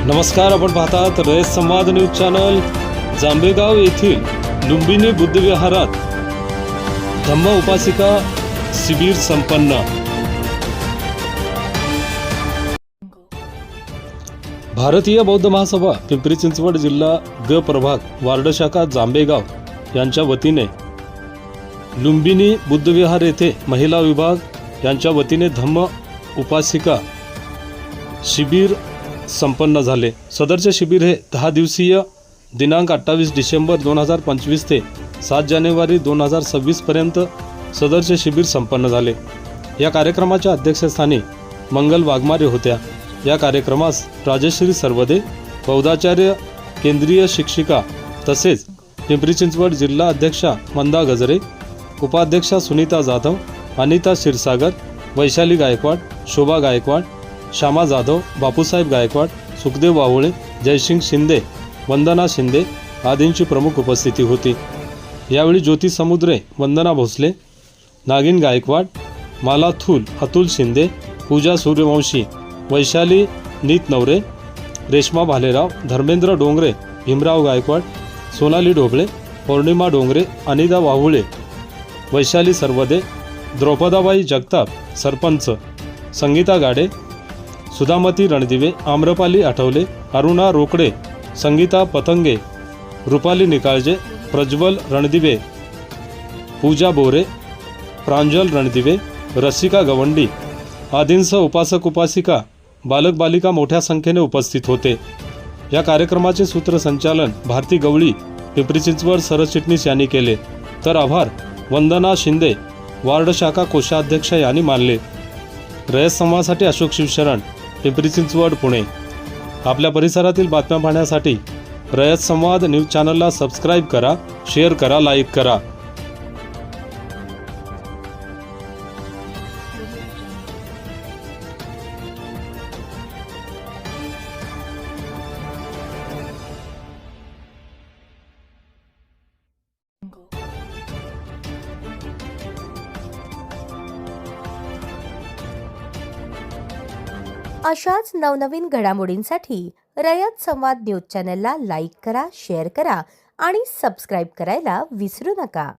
नमस्कार, आपण पाहतात रयत संवाद न्यूज चॅनल। जांभेगाव येथील लुंबिनी बुद्धविहारात धम्म उपासिका शिबिर संपन्न। भारतीय बौद्ध महासभा पिंपरी चिंचवड जिल्हा ग प्रभाग वार्ड शाखा जांभेगाव यांच्या वतीने लुंबिनी बुद्धविहार येथे महिला विभाग यांच्या वतीने धम्म उपासिका शिबिर संपन्न झाले। सदरचे शिबिर हे 10 दिवसीय दिनांक 28 डिसेंबर 2025 ते 7 जानेवारी 2026 पर्यंत सदरचे शिबिर संपन्न झाले। या कार्यक्रमाच्या अध्यक्षस्थानी मंगल वाघमारे होत्या। या कार्यक्रमास राजश्री सर्वदे, बौद्धाचार्य केंद्रीय शिक्षिका तसेच पिंपरी चिंचवड जिल्हा अध्यक्षा मंदा गजरे, उपाध्यक्षा सुनीता जाधव, अनिता क्षीरसागर, वैशाली गायकवाड, शोभा गायकवाड, श्यामा जाधव, बापूसाहेब गायकवाड, सुखदेव वाहुळे, जयसिंग शिंदे, वंदना शिंदे आदींची प्रमुख उपस्थिती होती। यावेळी ज्योती समुद्रे, वंदना भोसले, नागिन गायकवाड, माला थूल, अतुल शिंदे, पूजा सूर्यवंशी, वैशाली नीत नवरे, रेश्मा भालेराव, धर्मेंद्र डोंगरे, भीमराव गायकवाड, सोनाली ढोबळे, पौर्णिमा डोंगरे, अनिता वाहुळे, वैशाली सर्वदे, द्रौपदाबाई जगताप, सरपंच, संगीता गाडे, सुधामती रणदिवे, आम्रपाली आठवले, अरुणा रोकडे, संगीता पतंगे, रुपाली निकाळजे, प्रज्वल रणदिवे, पूजा बोरे, प्रांजल रणदिवे, रसिका गवंडी आदींसह उपासक उपासिका, बालक बालिका मोठ्या संख्येने उपस्थित होते। या कार्यक्रमाचे सूत्रसंचालन भारती गवळी, पिंपरी चिंचवड सरचिटणीस यांनी केले, तर आभार वंदना शिंदे, वार्ड शाखा कोषाध्यक्ष यांनी मानले। रयत संवादासाठी अशोक शिवशरण, पिंपरी चिंचवड, पुणे। आपल्या परिसरातील बातम्या पाहण्यासाठी रयत संवाद न्यूज चॅनलला सबस्क्राईब करा, शेअर करा, लाईक करा। अशाच नवनवीन घडामोडींसाठी रयत संवाद न्यूज चॅनलला लाईक करा, शेअर करा आणि सबस्क्राईब करायला विसरू नका।